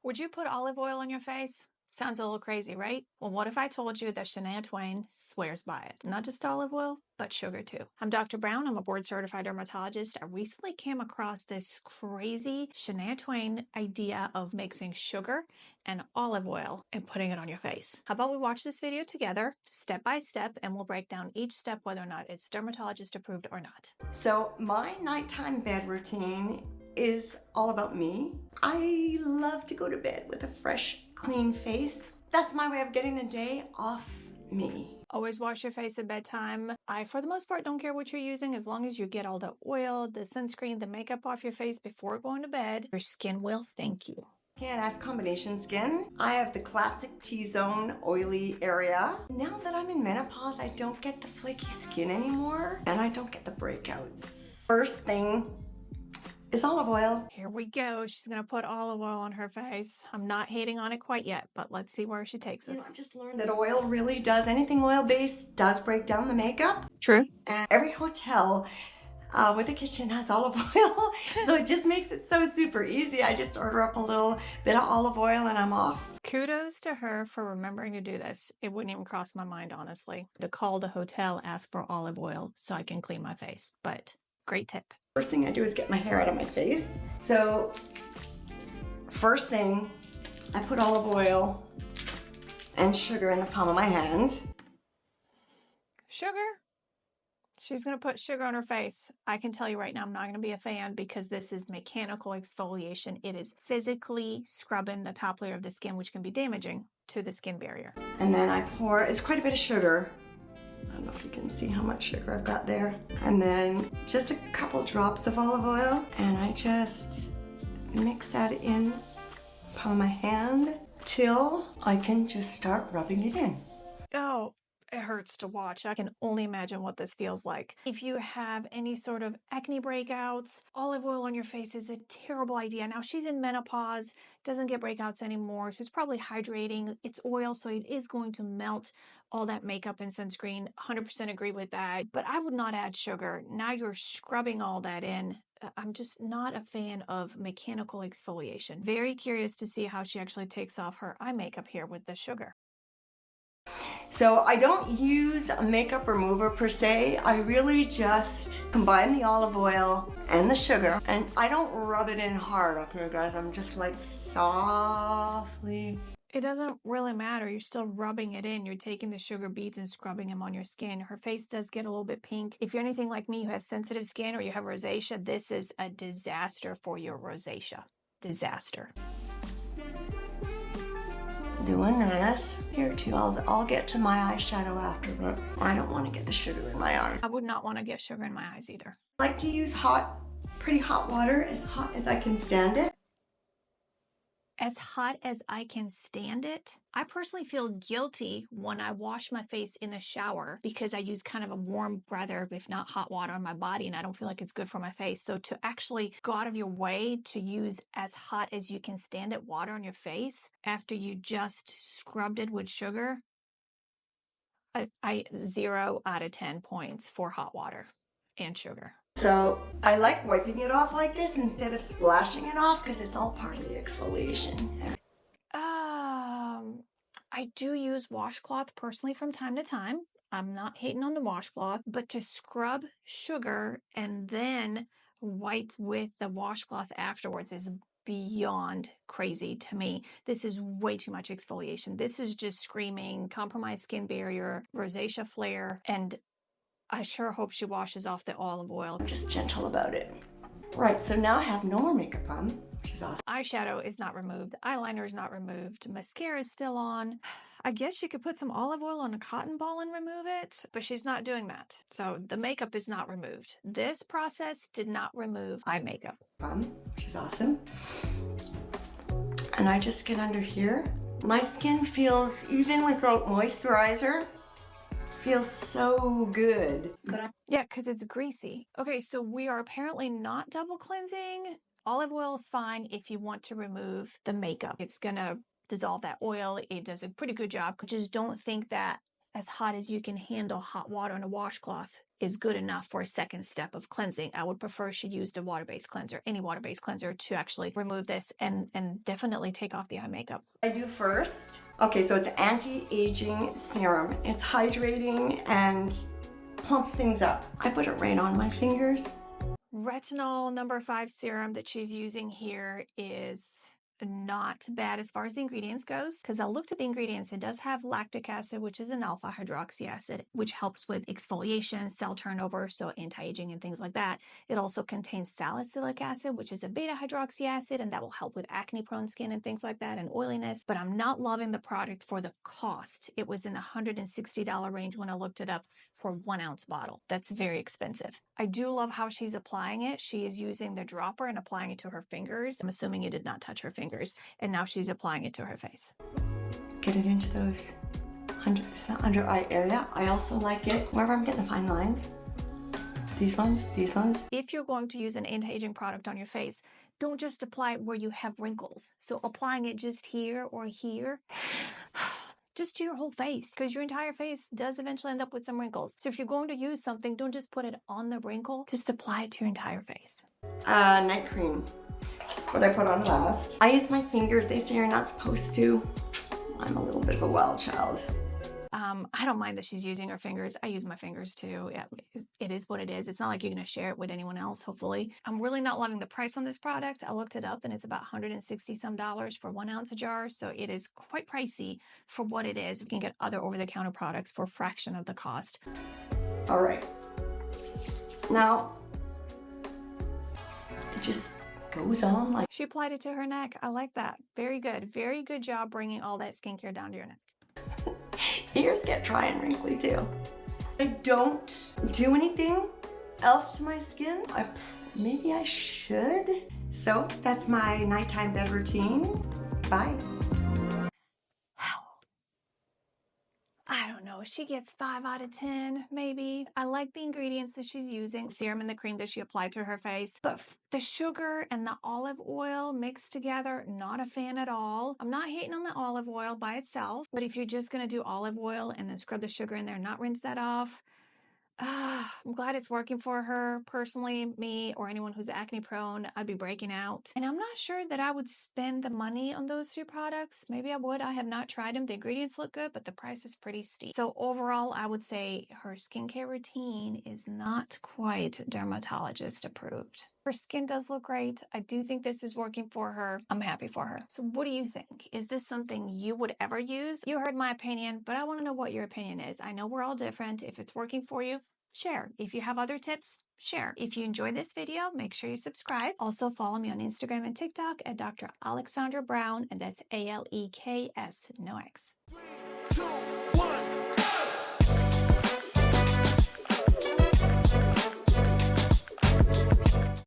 Would you put olive oil on your face? Sounds a little crazy, right? Well, what if I told you that Shania Twain swears by it? Not just olive oil, but sugar too. I'm Dr. Brown. I'm a board certified dermatologist. I recently came across this crazy Shania Twain idea of mixing sugar and olive oil and putting it on your face. How about we watch this video together, step by step, and we'll break down each step whether or not it's dermatologist approved or not. So my nighttime bed routine is all about me. I love to go to bed with a fresh, clean face. That's my way of getting the day off me. Always wash your face at bedtime. I, for the most part, don't care what you're using as long as you get all the oil, the sunscreen, the makeup off your face before going to bed. Your skin will thank you. And as combination skin, I have the classic T-zone oily area. Now that I'm in menopause, I don't get the flaky skin anymore, and I don't get the breakouts. First thing is olive oil. Here we go. She's going to put olive oil on her face. I'm not hating on it quite yet, but let's see where she takes us. I just learned that oil really does, anything oil-based does break down the makeup. True. And every hotel with a kitchen has olive oil, so it just makes it so super easy. I just order up a little bit of olive oil and I'm off. Kudos to her for remembering to do this. It wouldn't even cross my mind, honestly, to call the hotel, ask for olive oil so I can clean my face, but great tip. First thing I do is get my hair out of my face. So first thing, I put olive oil and sugar in the palm of my hand. Sugar? She's going to put sugar on her face. I can tell you right now, I'm not going to be a fan because this is mechanical exfoliation. It is physically scrubbing the top layer of the skin, which can be damaging to the skin barrier. And then I pour, it's quite a bit of sugar. I don't know if you can see how much sugar I've got there. And then just a couple drops of olive oil. And I just mix that in the palm of my hand till I can just start rubbing it in. Oh, it hurts to watch. I can only imagine what this feels like. If you have any sort of acne breakouts, olive oil on your face is a terrible idea. Now, she's in menopause, doesn't get breakouts anymore. She's probably hydrating. It's oil, so it is going to melt all that makeup and sunscreen. 100% agree with that. But I would not add sugar. Now you're scrubbing all that in. I'm just not a fan of mechanical exfoliation. Very curious to see how she actually takes off her eye makeup here with the sugar. So I don't use a makeup remover per se. I really just combine the olive oil and the sugar, and I don't rub it in hard up here, guys. I'm just like softly. It doesn't really matter. You're still rubbing it in. You're taking the sugar beads and scrubbing them on your skin. Her face does get a little bit pink. If you're anything like me, you have sensitive skin or you have rosacea, this is a disaster for your rosacea. Disaster. Doing this here too. I'll get to my eyeshadow after, but I don't want to get the sugar in my eyes. I would not want to get sugar in my eyes either. I like to use pretty hot water, as hot as I can stand it. As hot as I can stand it. I personally feel guilty when I wash my face in the shower because I use kind of a warm breather, if not hot water on my body, and I don't feel like it's good for my face. So to actually go out of your way to use as hot as you can stand it water on your face after you just scrubbed it with sugar, I 0 out of 10 points for hot water and sugar. So I like wiping it off like this instead of splashing it off because it's all part of the exfoliation. I do use washcloth personally from time to time. I'm not hating on the washcloth, but to scrub sugar and then wipe with the washcloth afterwards is beyond crazy to me. This is way too much exfoliation. This is just screaming compromised skin barrier, rosacea flare, and I sure hope she washes off the olive oil. I'm just gentle about it. Right, so now I have no more makeup on, which is awesome. Eyeshadow is not removed. Eyeliner is not removed. Mascara is still on. I guess she could put some olive oil on a cotton ball and remove it, but she's not doing that. So the makeup is not removed. This process did not remove eye makeup. Which is awesome. And I just get under here. My skin feels, even without moisturizer, feels so good. Yeah, because it's greasy. Okay, so we are apparently not double cleansing. Olive oil is fine if you want to remove the makeup. It's gonna dissolve that oil. It does a pretty good job. Just don't think that as hot as you can handle hot water on a washcloth is good enough for a second step of cleansing. I would prefer she used a water-based cleanser, any water-based cleanser, to actually remove this and definitely take off the eye makeup. I do first. Okay, so it's anti-aging serum. It's hydrating and plumps things up. I put it right on my fingers. Retinol number 5 serum that she's using here is not bad as far as the ingredients goes, because I looked at the ingredients. It does have lactic acid, which is an alpha hydroxy acid, which helps with exfoliation, cell turnover, so anti-aging and things like that. It also contains salicylic acid, which is a beta hydroxy acid, and that will help with acne prone skin and things like that, and oiliness. But I'm not loving the product for the cost. It was in the $160 range when I looked it up for 1 ounce bottle. That's very expensive. I do love how she's applying it. She is using the dropper and applying it to her fingers. I'm assuming it did not touch her fingers. And now she's applying it to her face. Get it into those 100% under eye area. I also like it wherever I'm getting the fine lines. These ones. If you're going to use an anti-aging product on your face, don't just apply it where you have wrinkles. So applying it just here or here, just to your whole face, because your entire face does eventually end up with some wrinkles. So if you're going to use something, don't just put it on the wrinkle, just apply it to your entire face. Night cream. That's what I put on last. I use my fingers. They say you're not supposed to. I'm a little bit of a wild child. I don't mind that she's using her fingers. I use my fingers too. Yeah, it is what it is. It's not like you're going to share it with anyone else, hopefully. I'm really not loving the price on this product. I looked it up and it's about $160 some for 1 ounce a jar. So it is quite pricey for what it is. You can get other over-the-counter products for a fraction of the cost. All right. Now, it just goes on like... She applied it to her neck. I like that. Very good. Very good job bringing all that skincare down to your neck. Ears get dry and wrinkly too. I don't do anything else to my skin. Maybe I should. So that's my nighttime bed routine. Bye. I don't know. She gets 5 out of 10, maybe. I like the ingredients that she's using, serum and the cream that she applied to her face. But the sugar and the olive oil mixed together, not a fan at all. I'm not hating on the olive oil by itself, but if you're just going to do olive oil and then scrub the sugar in there, not rinse that off, I'm glad it's working for her. Personally, me or anyone who's acne prone, I'd be breaking out. And I'm not sure that I would spend the money on those 2 products. Maybe I would. I have not tried them. The ingredients look good, but the price is pretty steep. So overall, I would say her skincare routine is not quite dermatologist approved. Her skin does look great. I do think this is working for her. I'm happy for her. So what do you think? Is this something you would ever use? You heard my opinion, but I want to know what your opinion is. I know we're all different. If it's working for you, share. If you have other tips, share. If you enjoyed this video, make sure you subscribe. Also follow me on Instagram and TikTok at Dr. Alexandra Brown, and that's ALEKS, no X. 3, 2, 1.